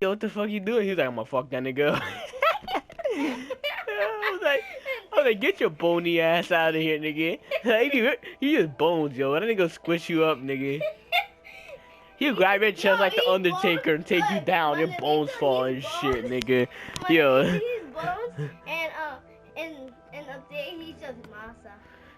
yo, what the fuck you doing? He was like, I'm gonna fuck that nigga. I was like, get your bony ass out of here, nigga. Like, you just bones, yo. That nigga squish you up, nigga. He'll grab your chest like the Undertaker and take you down. Your bones fall and shit, nigga. Yo. He's bones and up there he's just masa.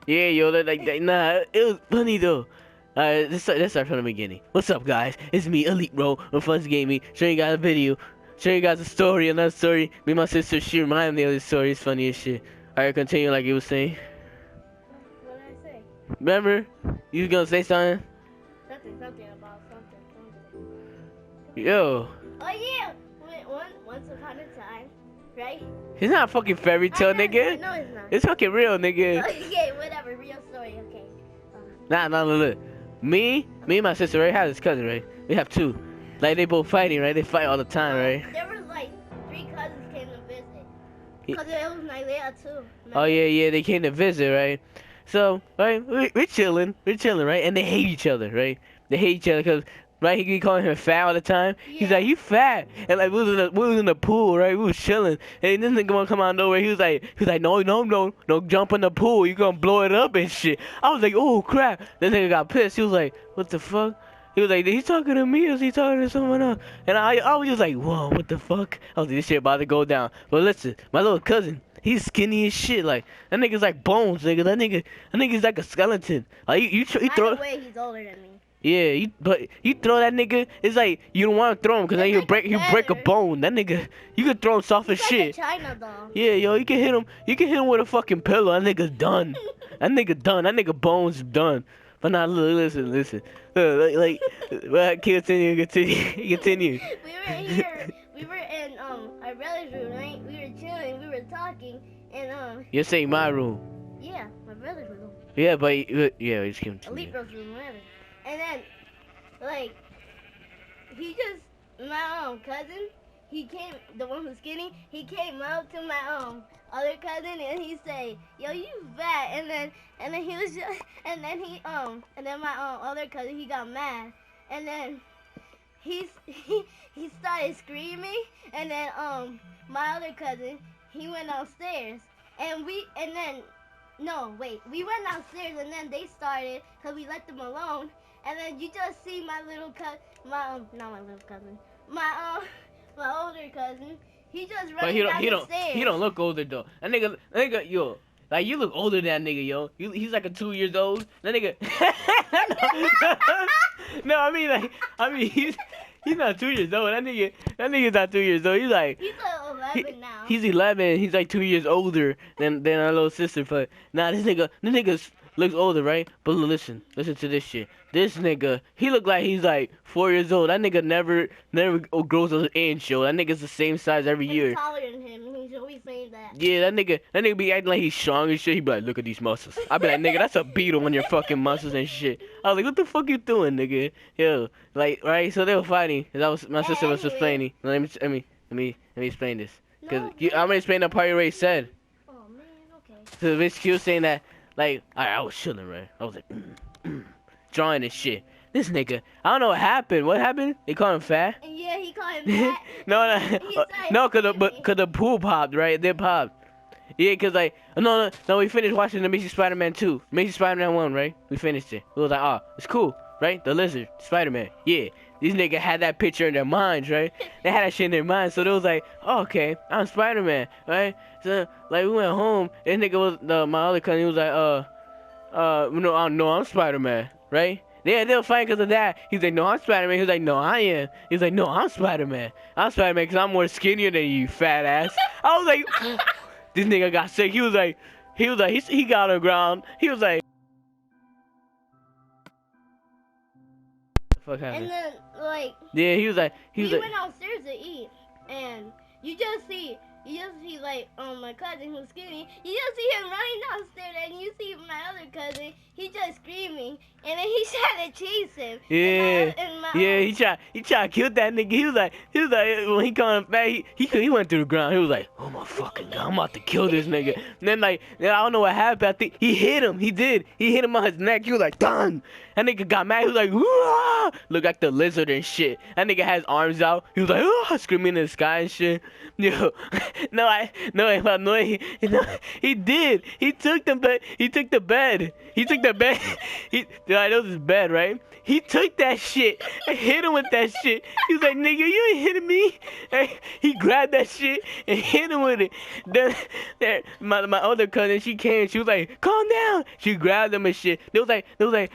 Yeah, yo, like that. Nah, it was funny though. Let's start from the beginning. What's up, guys? It's me, Elite Bro, from Fun's Gaming, showing you guys a video, showing you guys a story, another story. Me and my sister, she reminded me of this story. It's funny as shit. Alright, continue like you was saying. What did I say? Remember? You was gonna say something? Something about something. Yo. Oh yeah, once upon a time, right? It's not a fucking fairy tale, nigga. No, it's not. It's fucking real, nigga. Okay, whatever, real story, okay. Nah, look. Me and my sister, right, have this cousin, right? We have two. Like, they both fighting, right? They fight all the time, right? There was like 3 cousins came to visit. Cause it was Nylea too. Oh, yeah, they came to visit, right? So, right, we're chilling, right? And they hate each other, right? They hate each other because, right, he be calling her fat all the time. Yeah. He's like, you fat. And, like, we was in the pool, right? We was chilling. And this nigga wanna come out of nowhere. He was like, no, don't jump in the pool. You gonna blow it up and shit. I was like, oh, crap. This nigga got pissed. He was like, what the fuck? He was like, he's talking to me or is he talking to someone else? And I was just like, whoa, what the fuck? I was like, this shit about to go down. But listen, my little cousin, he's skinny as shit. Like, that nigga's like bones, nigga. That nigga's like a skeleton. Like, you throw... By the way, he's older than me. Yeah, but you throw that nigga, it's like, you don't want to throw him because then he'll break a bone. That nigga, you can throw him soft as shit. Like a China doll. Yeah, yo, you can hit him with a fucking pillow. That nigga's done. That nigga bones done. But now, look, listen. Like, continue. We were in our brother's room, right? We were chilling, we were talking, and You're saying my room. yeah, my brother's room. Yeah, but, yeah, just continue. Elite Bro's room, whatever. And then, like, my cousin, he came, the one who's skinny, he came up to my other cousin and he say, yo, you fat. And then he was just, and then my other cousin, he got mad. And then he started screaming. And then my other cousin, he went downstairs. We went downstairs and then they started, because we let them alone. And then you just see my little cousin, not my little cousin, my older cousin, he just running down the stairs. He don't look older though. That nigga, yo, like you look older than that nigga, yo. He's like a 2 years old. That nigga. No, I mean he's not 2 years old. That nigga's not 2 years old. He's like 11 now. He's 11. He's like 2 years older than our little sister. But nah, this nigga looks older, right? But listen to this shit. This nigga, he look like he's like 4 years old. That nigga never grows an inch, yo. That nigga's the same size every year. He's taller than him. He's always saying that. Yeah, that nigga be acting like he's strong and shit. He be like, look at these muscles. I be like, nigga, that's a beetle on your fucking muscles and shit. I was like, what the fuck you doing, nigga? Yo, like, right? So they were fighting. My sister was explaining. Let me explain this. Cause I'm gonna explain the part you already said. Oh man, okay. So basically, he was saying that, like, I was chilling, right? I was like, drawing this shit. This nigga, I don't know what happened. What happened? They called him fat? Yeah, he called him fat. No, cause the pool popped, right? They popped. Yeah, cause like, no, we finished watching the Amazing Spider-Man 2. Amazing Spider-Man 1, right? We finished it. We was like, oh, it's cool, right? The lizard, Spider-Man, yeah. These niggas had that picture in their minds, right? They had that shit in their minds, so they was like, oh, okay, I'm Spider-Man, right? So, like, we went home, and nigga was, my other cousin, he was like, no, I'm Spider-Man, right? They were fighting because of that. He's like, no, I'm Spider-Man. He was like, no, I am. He's like, no, I'm Spider-Man. I'm Spider-Man because I'm more skinnier than you, fat ass. I was like, this nigga got sick. He got on the ground. He was like, fuck happened? And then, like, yeah, he was like, we went downstairs to eat, and you just see like my cousin who's skinny. You just see him running downstairs, and you see my other cousin. He just screaming, and then he tried to chase him. Yeah. And my Yeah, he tried to kill that nigga. He was like when he coming back, he went through the ground. He was like, oh my fucking god, I'm about to kill this nigga. And then I don't know what happened. I think he hit him. He hit him on his neck. He was like, done. That nigga got mad. He was like, whoa! Look like the lizard and shit. That nigga had his arms out. He was like, oh, screaming in the sky and shit. Yo, he did. He took the bed. He took the bed. That was his bed, right? He took that shit and hit him with that shit. He was like, nigga, you ain't hitting me. And he grabbed that shit and hit him with it. Then my other cousin, she came. She was like, calm down. She grabbed him and shit. They was like, Jose,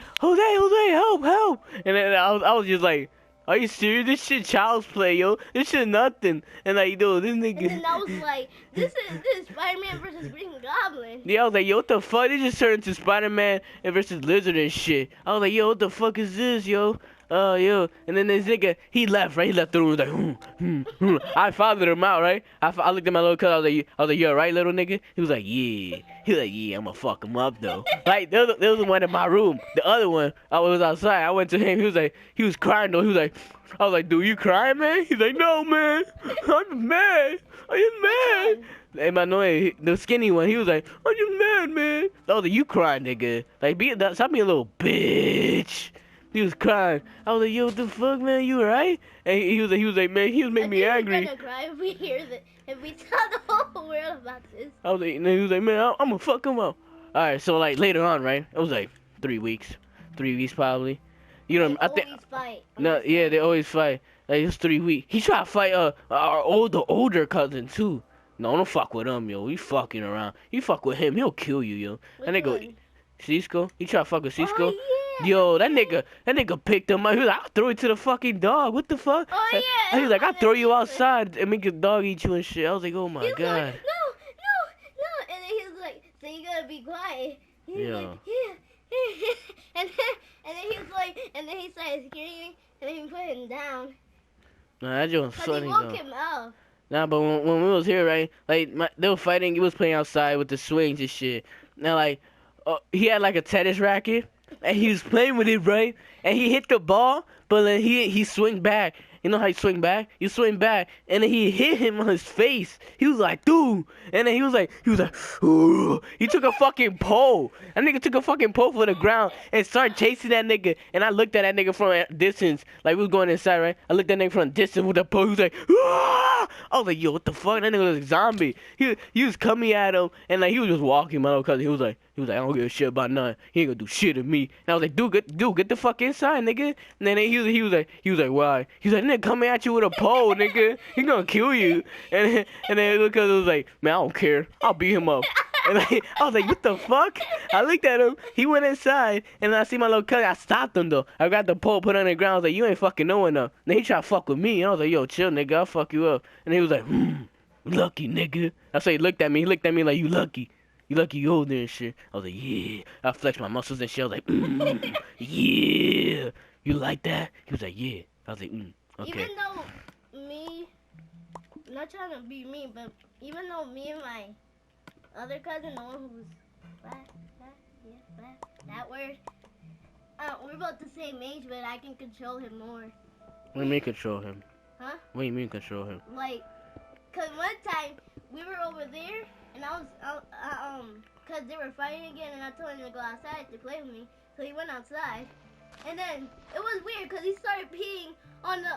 help. And then I was just like, are you serious? This shit child's play, yo. This shit nothing. And like, dude, this nigga. And then I was like, this is Spider-Man versus Green Goblin. Yeah, I was like, yo, what the fuck? They just turned into Spider-Man versus Lizard and shit. I was like, yo, what the fuck is this, yo? Yo. And then this nigga, he left, right? He left the room. He was like, I followed him out, right? I looked at my little cousin. I was like, you alright, little nigga? He was like, yeah. He was like, yeah, I'm gonna fuck him up, though. Like, there was one in my room. The other one, I was outside. I went to him. He was crying, though. He was like, I was like, dude, you crying, man? He's like, no, man. I'm mad. I am mad. And my Noe, the skinny one, he was like, I'm just mad, man. I was like, you crying, nigga. Like, stop being a little bitch. He was crying. I was like, yo, what the fuck, man? You alright? And he was like, man, he was making me angry. Gonna cry if we hear that, if we tell the whole world about this. I was like, and he was like, man, I'm gonna fuck him up. Alright, so like later on, right? It was like 3 weeks. 3 weeks probably. You know, I think. Fight. No, yeah, they always fight. Like it's 3 weeks. He tried to fight our older cousin too. No, don't fuck with him, yo. You fucking around. You fuck with him, he'll kill you, yo. That nigga, Cisco. He tried to fuck with Cisco. Oh, yeah. Yo, that nigga picked him up. He was like, I'll throw it to the fucking dog. What the fuck? Oh yeah. He was like, I'll throw you outside and make your dog eat you and shit. I was like, oh my He's god. Like, no. And then he was like, so you gotta be quiet. He's like, yeah. and then he was like, and then he started screaming, and then he put him down. Nah, that joke was funny though. He woke him up. Nah, but when we was here, right? Like they were fighting. He was playing outside with the swings and shit. Now like, he had like a tennis racket, and he was playing with it, right? And he hit the ball, but then he swing back. You know how you swing back? You swing back, and then he hit him on his face. He was like, dude. And then he was like, ooh. He took a fucking pole. That nigga took a fucking pole for the ground and started chasing that nigga. And I looked at that nigga from a distance. Like, we was going inside, right? I looked at that nigga from a distance with the pole. He was like, ah! I was like, yo, what the fuck? That nigga was a zombie. He was coming at him, and like, he was just walking, my little cousin. He was like, I don't give a shit about nothing. He ain't gonna do shit to me. And I was like, dude, get the fuck inside, nigga. And then he was like, why? He was like, nigga, coming at you with a pole, nigga. He gonna kill you. And then little cousin was like, man, I don't care. I'll beat him up. And I was like, what the fuck? I looked at him. He went inside, and I see my little cousin. I stopped him though. I grabbed the pole, put it on the ground. I was like, you ain't fucking no one up. Then he tried to fuck with me. And I was like, yo, chill, nigga. I'll fuck you up. And he was like, lucky, nigga. I said, he looked at me. He looked at me like, you lucky. You lucky you older and shit. I was like, yeah. I flexed my muscles and shit. I was like, yeah. You like that? He was like, yeah. I was like, okay. Even though me, not trying to be mean, but even though me and my other cousin, the one who's black, that word, we're about the same age, but I can control him more. What do you mean control him? Huh? What do you mean control him? Like, cause one time we were over there, and I was, cause they were fighting again, and I told him to go outside to play with me, so he went outside, and then it was weird, cause he started peeing on the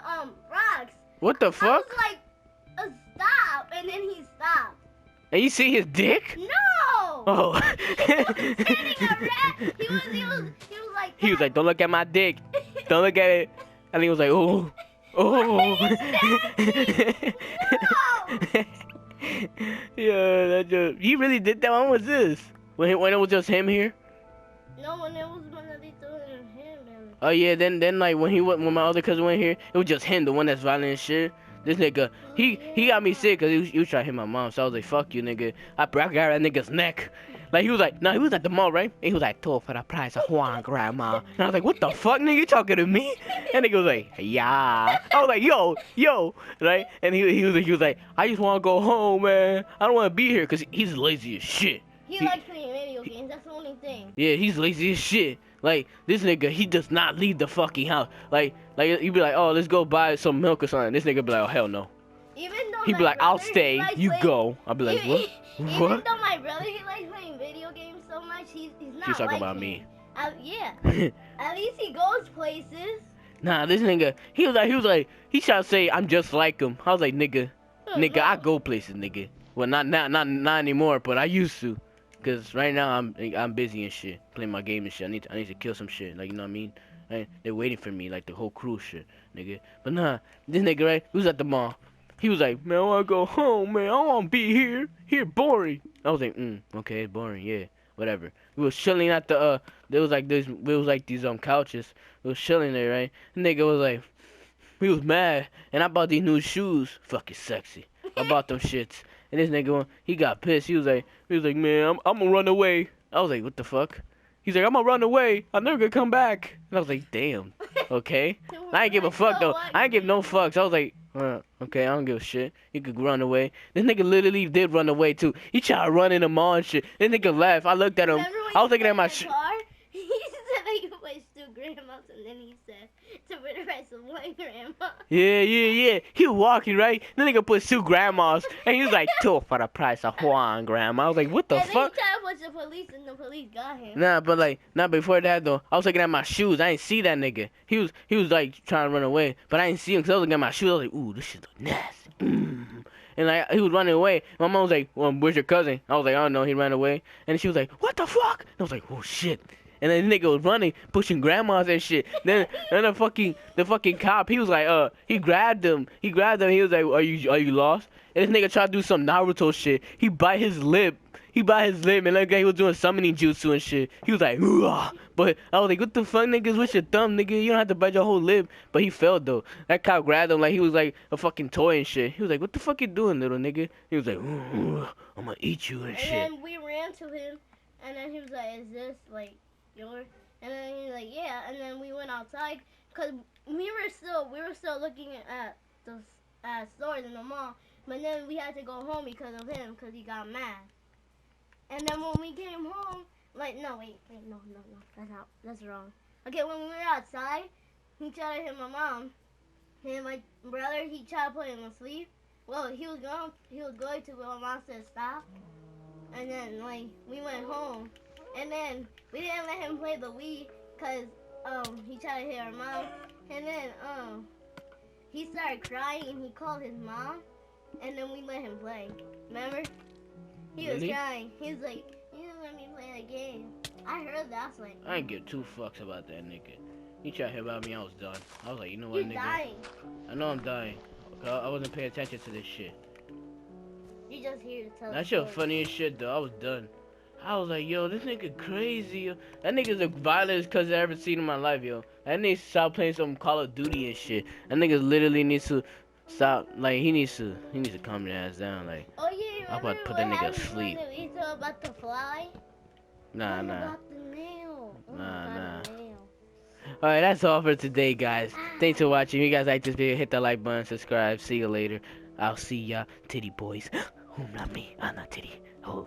rocks. What the fuck? I was like, stop, and then he stopped. And you see his dick? No. Oh. He was standing around. He was like. He was like, don't look at my dick. Don't look at it. And he was like, oh. No. Yeah, that joke. You really did that? When was this? When it was just him here? No, when it was one of these two and him. Oh yeah, then like when my other cousin went here, it was just him, the one that's violent and shit. This nigga, he got me sick because he was trying to hit my mom. So I was like, fuck you, nigga. I grabbed that nigga's neck. Like, he was like, he was at the mall, right? And he was like, 2 for the price of one, grandma. And I was like, what the fuck, nigga? You talking to me? And nigga was like, yeah. I was like, yo, right? And he was like, I just want to go home, man. I don't want to be here because he's lazy as shit. He likes playing video games. That's the only same thing. Yeah, he's lazy as shit. Like, this nigga, he does not leave the fucking house. Like you be like, oh, let's go buy some milk or something. This nigga be like, oh, hell no. Even though He my be like, I'll brother, stay, he likes you playing- go. I'll be like, what? Even What? though my brother, he likes playing video games so much, he's not She's talking like about me. me. Yeah. At least he goes places. Nah, this nigga, he was like, he tried to say, I'm just like him. I was like, nigga, I go places, nigga. Well, not anymore, but I used to. Cause right now I'm busy and shit, playing my game and shit. I need to kill some shit, like, you know what I mean? Right? They're waiting for me, like the whole crew shit, nigga. But nah, this nigga, right? He was at the mall. He was like, man, I wanna go home, man. I don't wanna be here. Here, boring. I was like, okay, boring, yeah, whatever. We was chilling at the there was like these couches. We was chilling there, right? The nigga was like, he was mad, and I bought these new shoes, fucking sexy. I bought them shits. And this nigga, he got pissed. He was like, man, I'm gonna run away. I was like, what the fuck? He's like, I'm gonna run away. I'm never gonna come back. And I was like, damn, okay. I ain't give a fuck though. I ain't give no fucks. I was like, okay, I don't give a shit. You could run away. This nigga literally did run away too. He tried to run in the mall and shit. This nigga left. I looked at him. I was looking at my shit. He said that you placed 2 grandmas, and then he said to put the rest of 1 grandma. Yeah. He was walking, right? The nigga put 2 grandmas, and he was like, 2 for the price of 1 grandma. I was like, what the and fuck? then he tried to push the police, and the police got him. Nah, but like, not before that though. I was looking at my shoes. I didn't see that nigga. He was like trying to run away, but I didn't see him because I was looking at my shoes. I was like, ooh, this shit look nasty. And like, he was running away. My mom was like, well, where's your cousin? I was like, I don't know. He ran away. And she was like, what the fuck? And I was like, oh shit. And then the nigga was running, pushing grandmas and shit. Then the fucking cop, he was like, he grabbed him. He was like, are you lost? And this nigga tried to do some Naruto shit. He bite his lip, and like he was doing summoning jutsu and shit. He was like, "Ooh." But I was like, what the fuck, niggas? What's your thumb, nigga? You don't have to bite your whole lip. But he fell though. That cop grabbed him like he was like a fucking toy and shit. He was like, what the fuck you doing, little nigga? He was like, ooh, I'm gonna eat you and shit. And then we ran to him, and then he was like, is this like yours? And then he was like, yeah. And then we went outside because we were still looking at the stores in the mall. But then we had to go home because of him, because he got mad. And then when we came home, like, no, that's wrong. Okay, when we were outside, he tried to hit my mom. And my brother, he tried to put him asleep. Well, he was going to, but my mom said stop. And then, like, we went home. And then we didn't let him play the Wii, because, he tried to hit our mom. And then, he started crying, and he called his mom. And then we let him play. Remember? He was crying. He was like, you didn't let me play the game. I heard that. I was like, I ain't give 2 fucks about that nigga. He tried to hit about me, I was done. I was like, you know what, you're nigga? dying. I know I'm dying. I wasn't paying attention to this shit. You're just here to tell That the shit story. funny as shit though. I was done. I was like, yo, this nigga crazy. Yo. That nigga's the violentest cuz I ever seen in my life, yo. That nigga stop playing some Call of Duty and shit. That nigga literally needs to stop. Like, he needs to calm his ass down. Like, Oh yeah, I'm about to put that nigga to sleep. You talk about the fly? nah. About the nail. Oh my God, the nail. Alright, that's all for today, guys. Thanks for watching. If you guys like this video, hit that like button, subscribe. See you later. I'll see ya, titty boys. Oh, not me. I'm not titty. Oh.